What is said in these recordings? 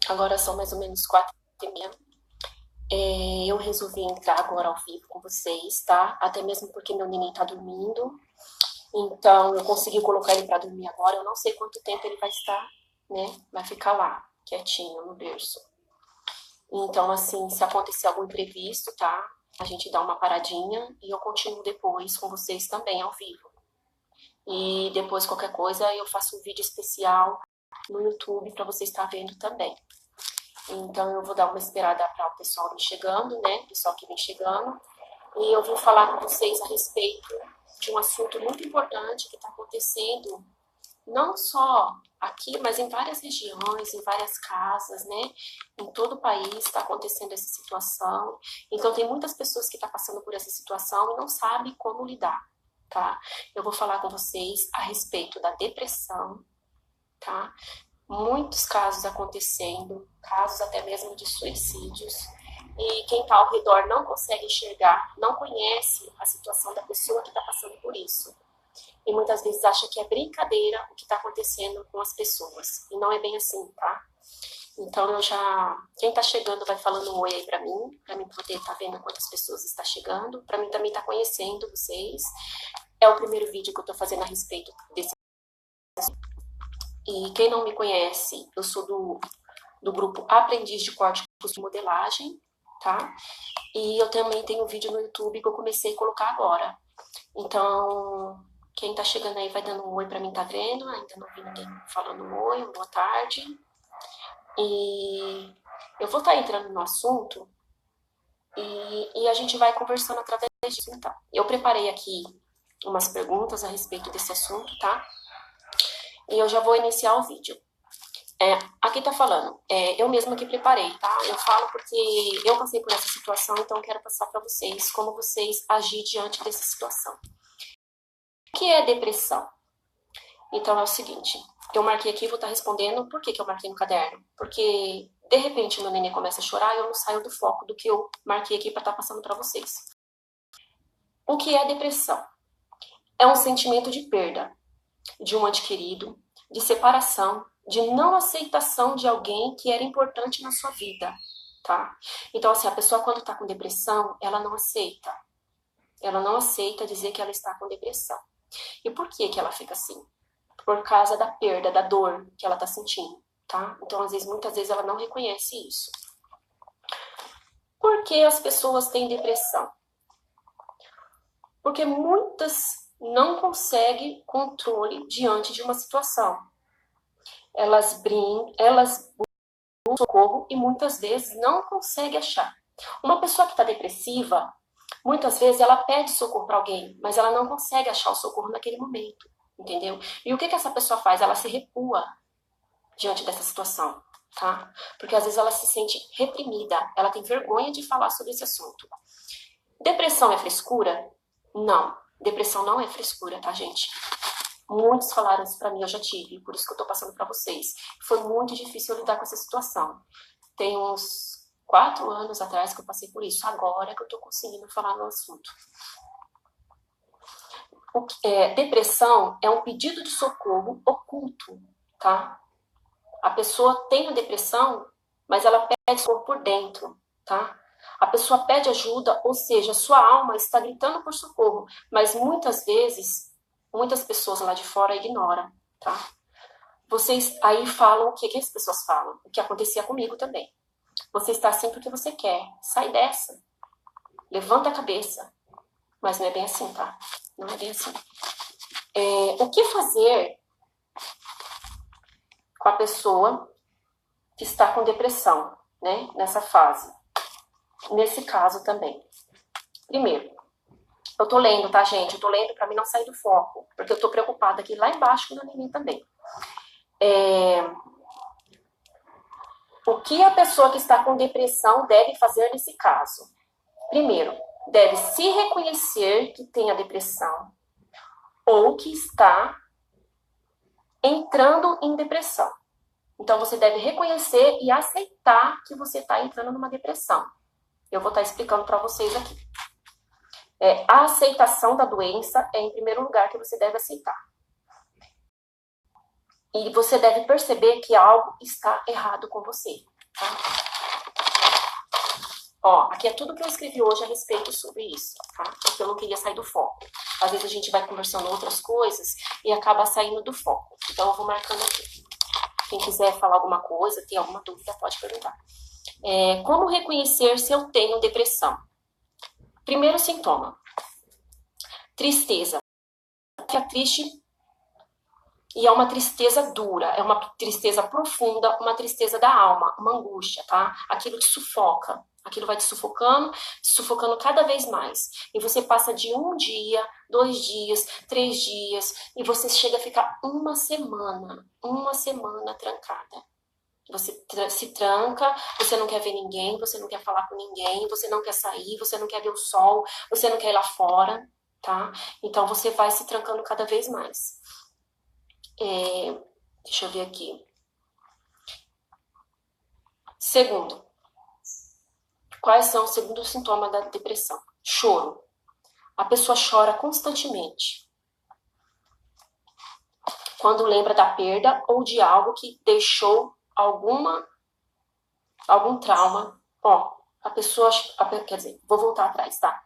Agora são mais ou menos 4h30. Eu resolvi entrar agora ao vivo com vocês, tá? Até mesmo porque meu neném tá dormindo. Então, eu consegui colocar ele pra dormir agora. Eu não sei quanto tempo ele vai estar, né? Vai ficar lá, quietinho, no berço. Então, assim, se acontecer algum imprevisto, tá? A gente dá uma paradinha e eu continuo depois com vocês também ao vivo. E depois, qualquer coisa, eu faço um vídeo especial no YouTube pra você estar vendo também. Então, eu vou dar uma esperada para o pessoal vir chegando, né? O pessoal que vem chegando. E eu vim falar com vocês a respeito de um assunto muito importante que está acontecendo, não só aqui, mas em várias regiões, em várias casas, né? Em todo o país está acontecendo essa situação. Então, tem muitas pessoas que estão passando por essa situação e não sabem como lidar, tá? Eu vou falar com vocês a respeito da depressão, tá? Muitos casos acontecendo, casos até mesmo de suicídios, e quem está ao redor não consegue enxergar, não conhece a situação da pessoa que está passando por isso. E muitas vezes acha que é brincadeira o que está acontecendo com as pessoas. E não é bem assim, tá? Então quem está chegando vai falando um oi aí para mim poder estar vendo quantas pessoas está chegando, para mim também estar conhecendo vocês. É o primeiro vídeo que eu estou fazendo a respeito desse. E quem não me conhece, eu sou do grupo Aprendiz de Corte e Modelagem, tá? E eu também tenho um vídeo no YouTube que eu comecei a colocar agora. Então, quem tá chegando aí vai dando um oi pra mim, tá vendo? Ainda não vi ninguém falando um oi, boa tarde. E eu vou estar entrando no assunto e a gente vai conversando através disso, então. Eu preparei aqui umas perguntas a respeito desse assunto, tá? E eu já vou iniciar o vídeo. Aqui tá falando, eu mesma que preparei, tá? Eu falo porque eu passei por essa situação, então eu quero passar para vocês como vocês agir diante dessa situação. O que é depressão? Então é o seguinte, eu marquei aqui, vou estar respondendo por que eu marquei no caderno. Porque, de repente, meu neném começa a chorar e eu não saio do foco do que eu marquei aqui para estar passando para vocês. O que é depressão? É um sentimento de perda de um ente querido, de separação, de não aceitação de alguém que era importante na sua vida, tá? Então, assim, a pessoa quando tá com depressão, ela não aceita. Ela não aceita dizer que ela está com depressão. E por que ela fica assim? Por causa da perda, da dor que ela tá sentindo, tá? Então, muitas vezes ela não reconhece isso. Por que as pessoas têm depressão? Porque muitas não conseguem controle diante de uma situação. Elas buscam socorro e muitas vezes não conseguem achar. Uma pessoa que está depressiva, muitas vezes ela pede socorro para alguém, mas ela não consegue achar o socorro naquele momento, entendeu? E o que essa pessoa faz? Ela se recua diante dessa situação, tá? Porque às vezes ela se sente reprimida, ela tem vergonha de falar sobre esse assunto. Depressão é frescura? Não. Depressão não é frescura, tá, gente? Muitos falaram isso pra mim, eu já tive, por isso que eu tô passando pra vocês. Foi muito difícil eu lidar com essa situação. Tem uns 4 anos atrás que eu passei por isso, agora que eu tô conseguindo falar no assunto. Depressão é um pedido de socorro oculto, tá? A pessoa tem a depressão, mas ela pede socorro por dentro, tá? A pessoa pede ajuda, ou seja, sua alma está gritando por socorro, mas muitas vezes, muitas pessoas lá de fora ignoram, tá? Vocês aí falam o que as pessoas falam? O que acontecia comigo também. Você está assim porque você quer. Sai dessa. Levanta a cabeça. Mas não é bem assim, tá? Não é bem assim. O que fazer com a pessoa que está com depressão, né? Nessa fase. Nesse caso também. Primeiro, eu tô lendo, tá, gente? Eu tô lendo pra mim não sair do foco, porque eu tô preocupada aqui lá embaixo com o neném também. O que a pessoa que está com depressão deve fazer nesse caso? Primeiro, deve se reconhecer que tem a depressão ou que está entrando em depressão. Então, você deve reconhecer e aceitar que você está entrando numa depressão. Eu vou estar explicando para vocês aqui. A aceitação da doença é, em primeiro lugar, que você deve aceitar. E você deve perceber que algo está errado com você, tá? Ó, aqui é tudo que eu escrevi hoje a respeito sobre isso, tá? Porque eu não queria sair do foco. Às vezes a gente vai conversando outras coisas e acaba saindo do foco. Então eu vou marcando aqui. Quem quiser falar alguma coisa, tem alguma dúvida, pode perguntar. Como reconhecer se eu tenho depressão? Primeiro sintoma: tristeza. Fica triste e é uma tristeza dura, é uma tristeza profunda, uma tristeza da alma, uma angústia, tá? Aquilo te sufoca, aquilo vai te sufocando cada vez mais. E você passa de 1 dia, 2 dias, 3 dias, e você chega a ficar uma semana trancada. Você se tranca, você não quer ver ninguém, você não quer falar com ninguém, você não quer sair, você não quer ver o sol, você não quer ir lá fora, tá? Então você vai se trancando cada vez mais. Deixa eu ver aqui. Segundo, quais são o segundo sintoma da depressão? Choro. A pessoa chora constantemente quando lembra da perda ou de algo que deixou algum trauma. Ó, quer dizer, vou voltar atrás, tá?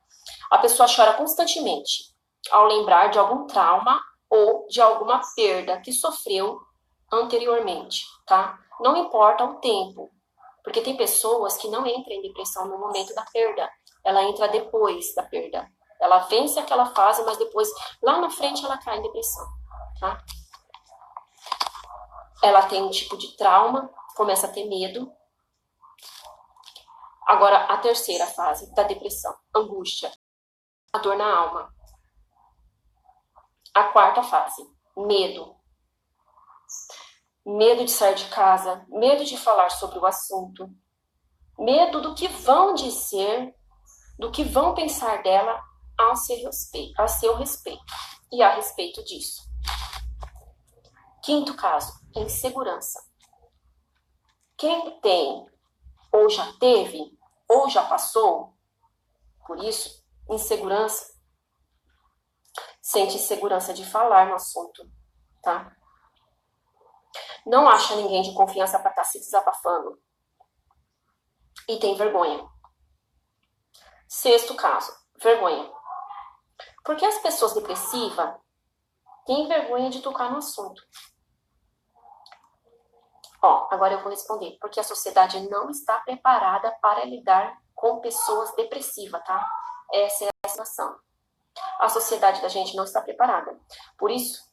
A pessoa chora constantemente ao lembrar de algum trauma ou de alguma perda que sofreu anteriormente, tá? Não importa o tempo, porque tem pessoas que não entram em depressão no momento da perda, ela entra depois da perda. Ela vence aquela fase, mas depois, lá na frente, ela cai em depressão, tá? Ela tem um tipo de trauma, começa a ter medo. Agora, a terceira fase da depressão, angústia, a dor na alma. A quarta fase, medo. Medo de sair de casa, medo de falar sobre o assunto, medo do que vão dizer, do que vão pensar dela a seu respeito e a respeito disso. Quinto caso, insegurança. Quem tem ou já teve ou já passou por isso, insegurança, sente insegurança de falar no assunto, tá? Não acha ninguém de confiança para estar se desabafando e tem vergonha. Sexto caso, vergonha. Porque as pessoas depressivas têm vergonha de tocar no assunto. Ó, agora eu vou responder. Porque a sociedade não está preparada para lidar com pessoas depressivas, tá? Essa é a situação. A sociedade da gente não está preparada. Por isso,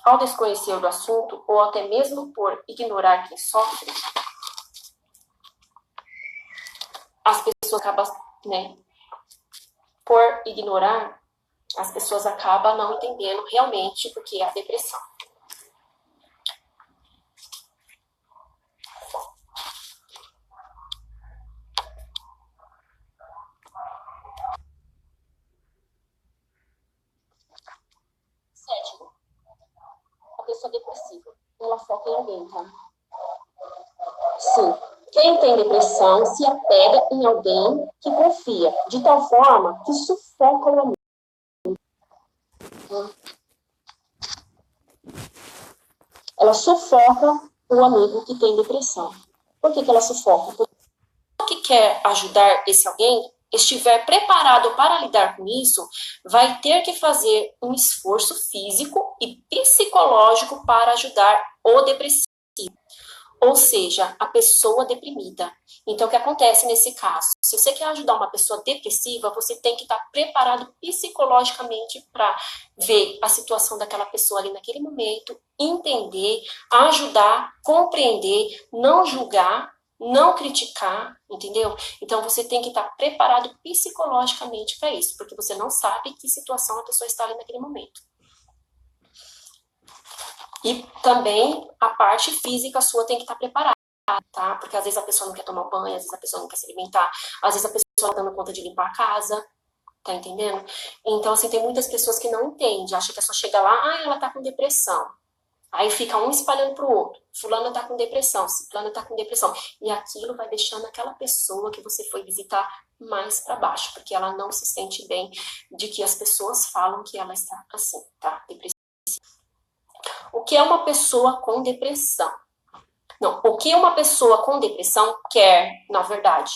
ao desconhecer do assunto, ou até mesmo por ignorar quem sofre, as pessoas acabam, por ignorar, as pessoas acabam não entendendo realmente o que é a depressão. Sétimo, a pessoa depressiva, ela foca em alguém, tá? Sim, quem tem depressão se apega em alguém que confia, de tal forma que sufoca o amor. Ela sufoca o amigo que tem depressão. Por que ela sufoca? Porque o que quer ajudar esse alguém, estiver preparado para lidar com isso, vai ter que fazer um esforço físico e psicológico para ajudar o depressivo. Ou seja, a pessoa deprimida. Então, o que acontece nesse caso? Se você quer ajudar uma pessoa depressiva, você tem que estar preparado psicologicamente para ver a situação daquela pessoa ali naquele momento, entender, ajudar, compreender, não julgar, não criticar, entendeu? Então, você tem que estar preparado psicologicamente para isso, porque você não sabe que situação a pessoa está ali naquele momento. E também a parte física sua tem que estar preparada, tá? Porque às vezes a pessoa não quer tomar banho, às vezes a pessoa não quer se alimentar, às vezes a pessoa não tá dando conta de limpar a casa, tá entendendo? Então, assim, tem muitas pessoas que não entendem, acham que é só chegar lá, ela tá com depressão. Aí fica um espalhando pro outro. Fulano tá com depressão, ciclano tá com depressão. E aquilo vai deixando aquela pessoa que você foi visitar mais para baixo, porque ela não se sente bem de que as pessoas falam que ela está assim, tá? Depressiva. O que é uma pessoa com depressão? Não, o que uma pessoa com depressão quer, na verdade?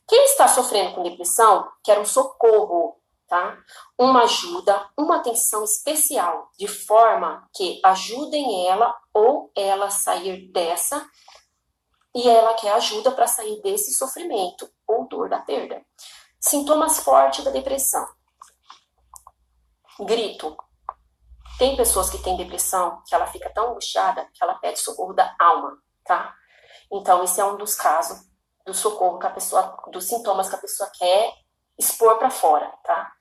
Quem está sofrendo com depressão quer um socorro, tá? Uma ajuda, uma atenção especial, de forma que ajudem ela ou ela sair dessa, e ela quer ajuda para sair desse sofrimento ou dor da perda. Sintomas fortes da depressão. Grito. Tem pessoas que têm depressão que ela fica tão angustiada que ela pede socorro da alma, tá? Então, esse é um dos casos do socorro que a pessoa, dos sintomas que a pessoa quer expor para fora, tá?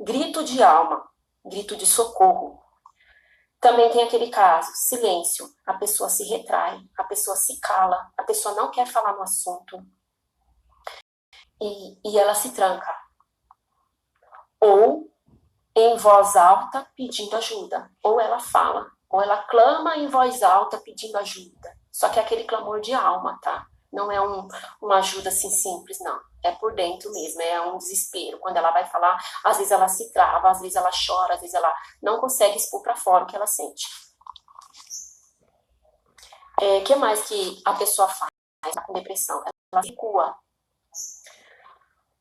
Grito de alma, grito de socorro. Também tem aquele caso, silêncio, a pessoa se retrai, a pessoa se cala, a pessoa não quer falar no assunto e ela se tranca. Ou em voz alta pedindo ajuda, ou ela fala, ou ela clama em voz alta pedindo ajuda. Só que é aquele clamor de alma, tá? Não é uma ajuda assim simples, não. É por dentro mesmo, é um desespero. Quando ela vai falar, às vezes ela se trava, às vezes ela chora, às vezes ela não consegue expor para fora o que ela sente. O que mais que a pessoa faz com depressão? Ela se recua.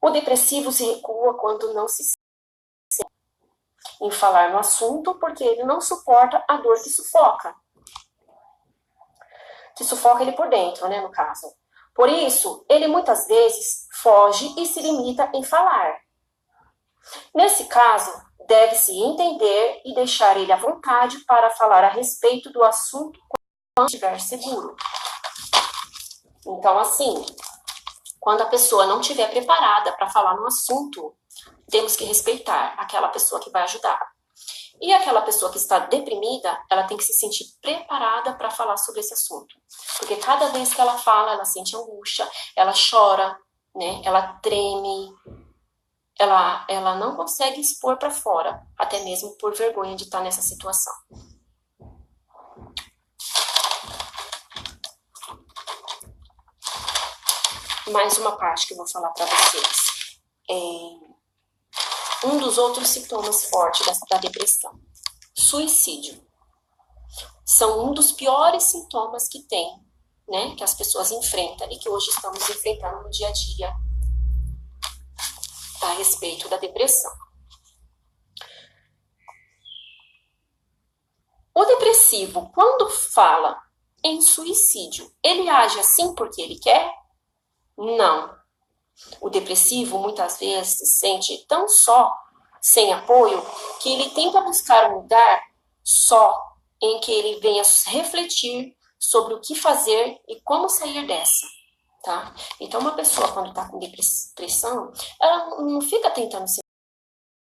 O depressivo se recua quando não se em falar no assunto, porque ele não suporta a dor que sufoca. Que sufoca ele por dentro, né, no caso. Por isso, ele muitas vezes foge e se limita em falar. Nesse caso, deve-se entender e deixar ele à vontade para falar a respeito do assunto quando estiver seguro. Então, assim, quando a pessoa não estiver preparada para falar no assunto, temos que respeitar aquela pessoa que vai ajudar. E aquela pessoa que está deprimida, ela tem que se sentir preparada para falar sobre esse assunto. Porque cada vez que ela fala, ela sente angústia, ela chora, né? Ela treme, ela não consegue expor para fora, até mesmo por vergonha de estar nessa situação. Mais uma parte que eu vou falar para vocês. Um dos outros sintomas fortes da depressão. Suicídio. São um dos piores sintomas que tem, né? Que as pessoas enfrentam e que hoje estamos enfrentando no dia a dia a respeito da depressão. O depressivo, quando fala em suicídio, ele age assim porque ele quer? Não. O depressivo muitas vezes se sente tão só, sem apoio, que ele tenta buscar um lugar só em que ele venha refletir sobre o que fazer e como sair dessa, tá? Então, uma pessoa quando está com depressão, ela não fica tentando se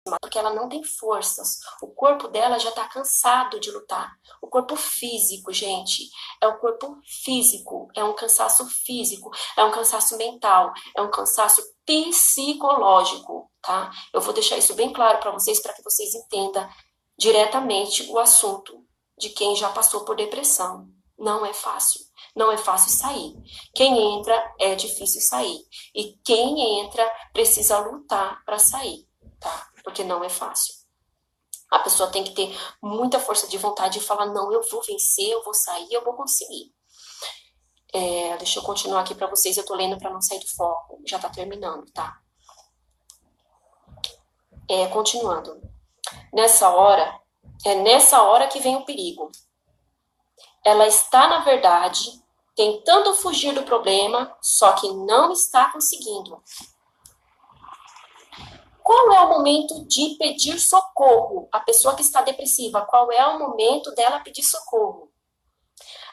matar porque ela não tem forças. O corpo dela já está cansado de lutar. O corpo físico, gente, é o corpo físico, é um cansaço físico, é um cansaço mental, é um cansaço psicológico, tá? Eu vou deixar isso bem claro para vocês vocês entendam diretamente o assunto de quem já passou por depressão. Não é fácil. Não é fácil sair. Quem entra é difícil sair. E quem entra precisa lutar para sair, tá? Porque não é fácil. A pessoa tem que ter muita força de vontade de falar, não, eu vou vencer, eu vou sair, eu vou conseguir. Deixa eu continuar aqui para vocês, eu tô lendo para não sair do foco. Já tá terminando, tá? Continuando. É nessa hora que vem o perigo. Ela está, na verdade, tentando fugir do problema, só que não está conseguindo. Qual é o momento de pedir socorro? A pessoa que está depressiva, qual é o momento dela pedir socorro?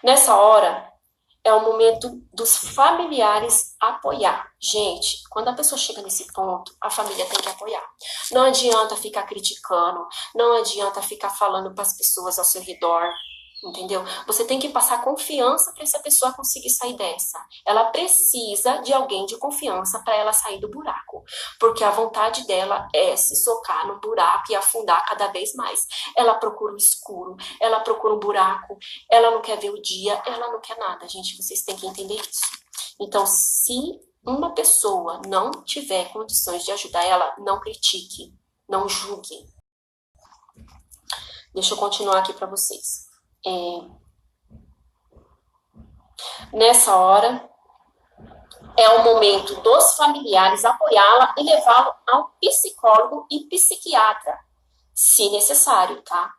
Nessa hora, é o momento dos familiares apoiar. Gente, quando a pessoa chega nesse ponto, a família tem que apoiar. Não adianta ficar criticando, não adianta ficar falando para as pessoas ao seu redor, entendeu? Você tem que passar confiança para essa pessoa conseguir sair dessa. Ela precisa de alguém de confiança para ela sair do buraco, porque a vontade dela é se socar no buraco e afundar cada vez mais. Ela procura o escuro, ela procura um buraco, ela não quer ver o dia, ela não quer nada, gente, vocês têm que entender isso. Então, se uma pessoa não tiver condições de ajudar ela, não critique, não julgue. Deixa eu continuar aqui para vocês. Nessa hora, é o momento dos familiares apoiá-la e levá-la ao psicólogo e psiquiatra, se necessário, tá?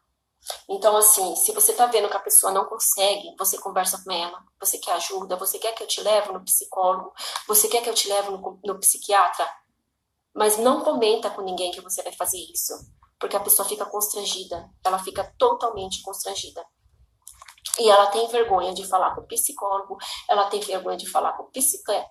Então, assim, se você tá vendo que a pessoa não consegue, você conversa com ela, você quer ajuda, você quer que eu te leve no psicólogo, você quer que eu te leve no psiquiatra, mas não comenta com ninguém que você vai fazer isso, porque a pessoa fica constrangida, ela fica totalmente constrangida. E ela tem vergonha de falar com o psicólogo, ela tem vergonha de falar com o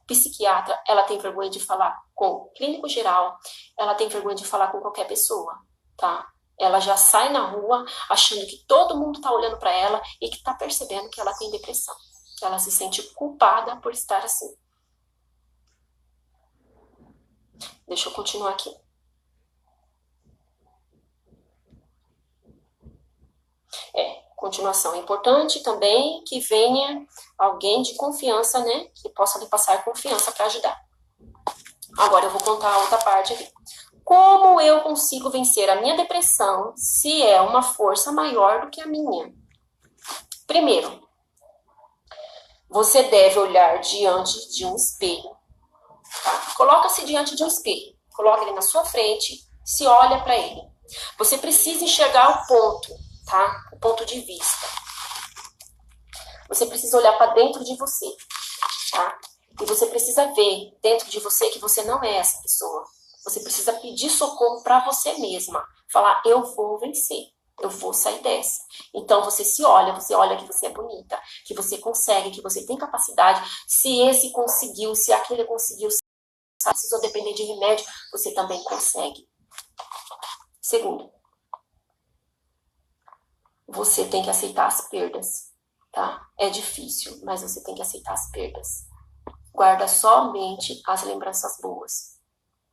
psiquiatra, ela tem vergonha de falar com o clínico geral, ela tem vergonha de falar com qualquer pessoa, tá? Ela já sai na rua achando que todo mundo tá olhando para ela e que tá percebendo que ela tem depressão. Ela se sente culpada por estar assim. Deixa eu continuar aqui. Continuação. É importante também que venha alguém de confiança, né? Que possa lhe passar confiança para ajudar. Agora eu vou contar a outra parte aqui. Como eu consigo vencer a minha depressão se é uma força maior do que a minha? Primeiro, você deve olhar diante de um espelho. Tá? Coloca-se diante de um espelho. Coloca ele na sua frente, se olha para ele. Você precisa enxergar o ponto, tá? O ponto de vista. Você precisa olhar para dentro de você, tá? E você precisa ver dentro de você que você não é essa pessoa. Você precisa pedir socorro para você mesma. Falar, eu vou vencer, eu vou sair dessa. Então você se olha, você olha que você é bonita, que você consegue, que você tem capacidade. Se esse conseguiu, se aquele conseguiu, se precisou depender de remédio, você também consegue. Segundo, você tem que aceitar as perdas, tá? É difícil, mas você tem que aceitar as perdas. Guarda somente as lembranças boas.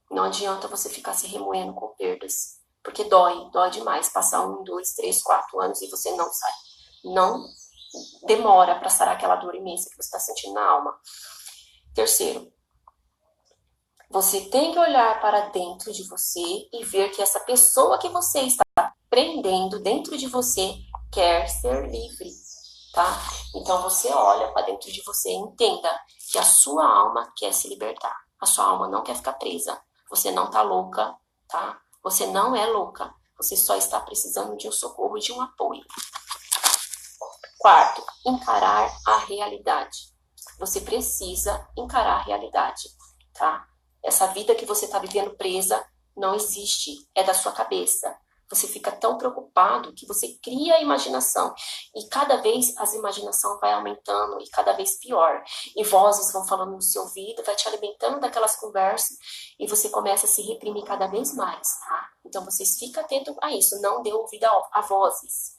Não adianta você ficar se remoendo com perdas, porque dói demais. Passar 1, 2, 3, 4 anos e você não sai. Não demora para sarar aquela dor imensa que você está sentindo na alma. Terceiro, você tem que olhar para dentro de você e ver que essa pessoa que você está prendendo dentro de você quer ser livre, tá? Então você olha para dentro de você e entenda que a sua alma quer se libertar. A sua alma não quer ficar presa. Você não tá louca, tá? Você não é louca. Você só está precisando de um socorro e de um apoio. Quarto, encarar a realidade. Você precisa encarar a realidade, tá? Essa vida que você está vivendo presa não existe, é da sua cabeça. Você fica tão preocupado que você cria a imaginação. E cada vez a imaginação vai aumentando e cada vez pior. E vozes vão falando no seu ouvido, vai te alimentando daquelas conversas e você começa a se reprimir cada vez mais, tá? Então vocês fiquem atentos a isso, não dê ouvido a vozes.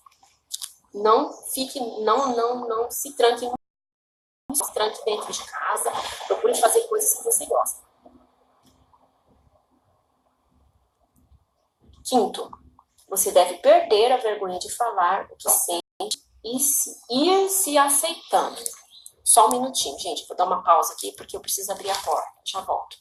Não fique, não se tranque, dentro de casa, procure fazer coisas que você gosta. Quinto, você deve perder a vergonha de falar o que sente e ir se aceitando. Só um minutinho, gente. Vou dar uma pausa aqui porque eu preciso abrir a porta. Já volto.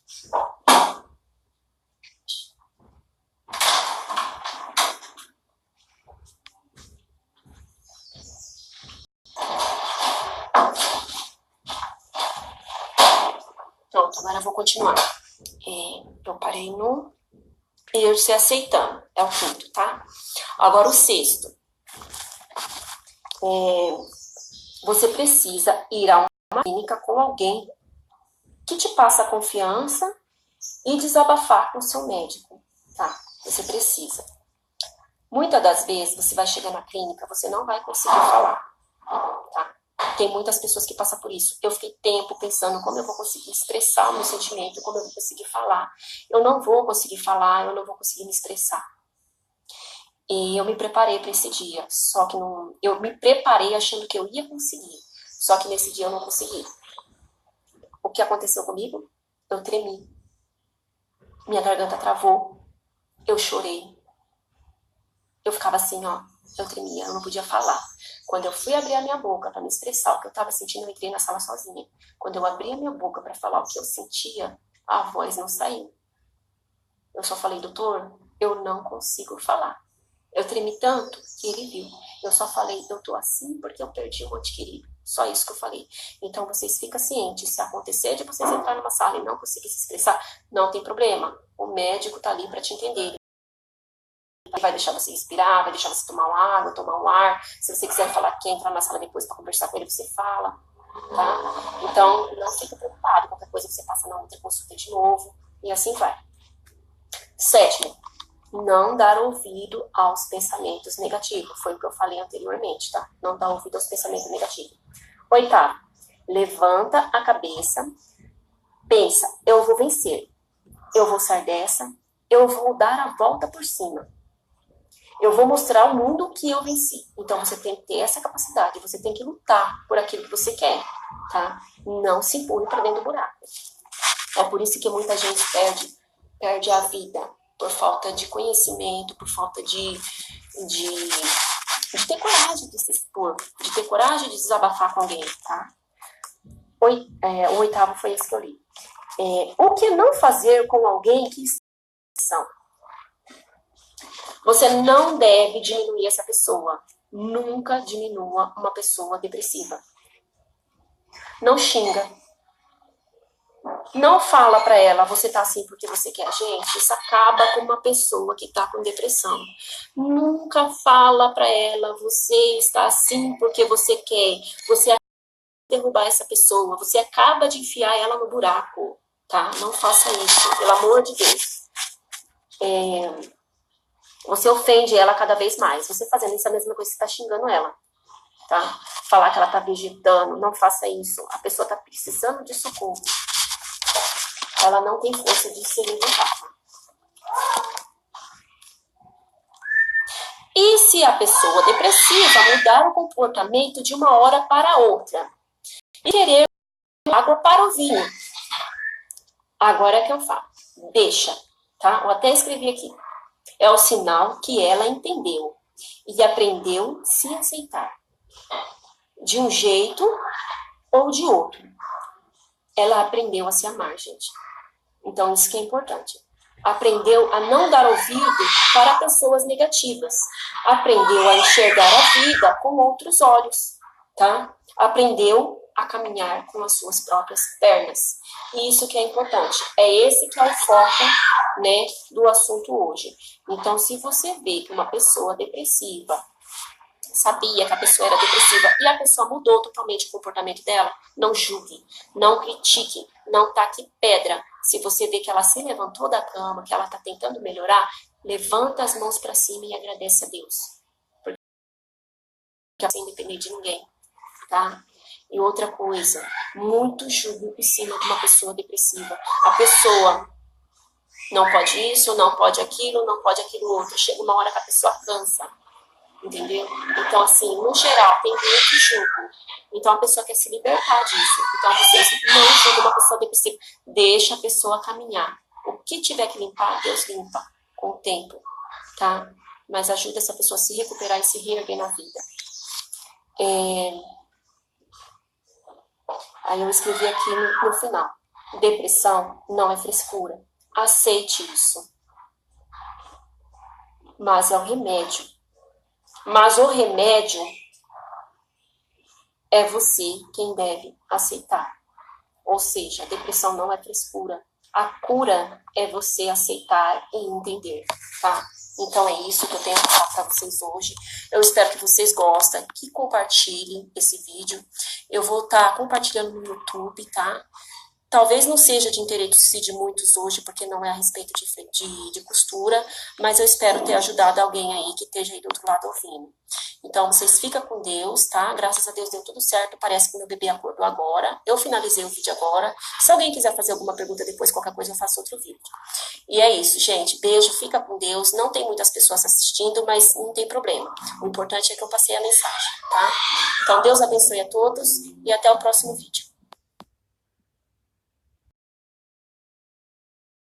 Pronto, agora eu vou continuar. Eu parei no ir se aceitando. É o quinto, tá? Agora o sexto. Você precisa ir a uma clínica com alguém que te passa a confiança e desabafar com o seu médico, tá? Você precisa. Muitas das vezes você vai chegar na clínica, você não vai conseguir falar, tá? Tem muitas pessoas que passam por isso. Eu fiquei tempo pensando como eu vou conseguir expressar o meu sentimento, como eu vou conseguir falar. Eu não vou conseguir falar, eu não vou conseguir me expressar. E eu me preparei para esse dia, só que não, eu me preparei achando que eu ia conseguir, só que nesse dia eu não consegui. O que aconteceu comigo? Eu tremi. Minha garganta travou. Eu chorei. Eu ficava assim, ó. Eu tremia, eu não podia falar. Quando eu fui abrir a minha boca para me expressar o que eu estava sentindo, eu entrei na sala sozinha. Quando eu abri a minha boca para falar o que eu sentia, a voz não saiu. Eu só falei, doutor, eu não consigo falar. Eu tremi tanto que ele viu. Eu só falei, eu tô assim porque eu perdi um ente querido. Só isso que eu falei. Então, vocês ficam cientes. Se acontecer de vocês entrar numa sala e não conseguir se expressar, não tem problema. O médico tá ali para te entender. Ele vai deixar você respirar, vai deixar você tomar uma água, tomar um ar. Se você quiser falar que entrar na sala depois para conversar com ele, você fala. Tá? Então, não fique preocupado. Qualquer coisa você passa na outra consulta de novo. E assim vai. 7. Não dar ouvido aos pensamentos negativos. Foi o que eu falei anteriormente, tá? Não dar ouvido aos pensamentos negativos. 8. Levanta a cabeça, pensa, eu vou vencer. Eu vou sair dessa, eu vou dar a volta por cima. Eu vou mostrar ao mundo que eu venci. Então, você tem que ter essa capacidade. Você tem que lutar por aquilo que você quer, tá? Não se empurre para dentro do buraco. É por isso que muita gente perde a vida. Por falta de conhecimento, por falta de ter coragem de se expor, de ter coragem de desabafar com alguém, tá? O 8º foi esse que eu li. O que não fazer com alguém que está. Você não deve diminuir essa pessoa. Nunca diminua uma pessoa depressiva. Não xinga. Não fala pra ela, você tá assim porque você quer. Gente, isso acaba com uma pessoa que tá com depressão. Nunca fala pra ela, você está assim porque você quer. Você acaba de derrubar essa pessoa. Você acaba de enfiar ela no buraco, tá? Não faça isso, pelo amor de Deus. Você ofende ela cada vez mais. Você fazendo isso é a mesma coisa que você tá xingando ela, tá? Falar que ela tá vegetando, não faça isso. A pessoa tá precisando de socorro. Ela não tem força de se levantar. E se a pessoa depressiva mudar o comportamento de uma hora para outra e querer água para o vinho, agora é que eu falo. Deixa, tá? Eu até escrevi aqui. É o sinal que ela entendeu e aprendeu a se aceitar. De um jeito ou de outro. Ela aprendeu a se amar, gente. Então, isso que é importante. Aprendeu a não dar ouvido para pessoas negativas. Aprendeu a enxergar a vida com outros olhos, tá? Aprendeu a caminhar com as suas próprias pernas. E isso que é importante. É esse que é o foco, né, do assunto hoje. Então, se você vê que uma pessoa depressiva sabia que a pessoa era depressiva e a pessoa mudou totalmente o comportamento dela, não julgue, não critique, não taque pedra. Se você vê que ela se levantou da cama, que ela está tentando melhorar, levanta as mãos para cima e agradece a Deus. Porque ela sem depender de ninguém, tá? E outra coisa, muito julgo em cima de uma pessoa depressiva. A pessoa não pode isso, não pode aquilo, não pode aquilo outro. Chega uma hora que a pessoa cansa. Entendeu? Então, assim, no geral, tem muito julgo. Então, a pessoa quer se libertar disso. Então, vocês não julgam uma pessoa depressiva. Deixa a pessoa caminhar. O que tiver que limpar, Deus limpa com o tempo, tá? Mas ajuda essa pessoa a se recuperar e se reerguer na vida. Aí eu escrevi aqui no final. Depressão não é frescura. Aceite isso. Mas é o remédio. Mas o remédio é você quem deve aceitar. Ou seja, a depressão não é frescura. A cura é você aceitar e entender, tá? Então é isso que eu tenho a falar para vocês hoje. Eu espero que vocês gostem, que compartilhem esse vídeo. Eu vou estar compartilhando no YouTube, tá? Talvez não seja de interesse de muitos hoje, porque não é a respeito de costura, mas eu espero ter ajudado alguém aí que esteja aí do outro lado ouvindo. Então, vocês ficam com Deus, tá? Graças a Deus deu tudo certo, parece que meu bebê acordou agora. Eu finalizei o vídeo agora. Se alguém quiser fazer alguma pergunta depois, qualquer coisa, eu faço outro vídeo. E é isso, gente. Beijo, fica com Deus. Não tem muitas pessoas assistindo, mas não tem problema. O importante é que eu passei a mensagem, tá? Então, Deus abençoe a todos e até o próximo vídeo.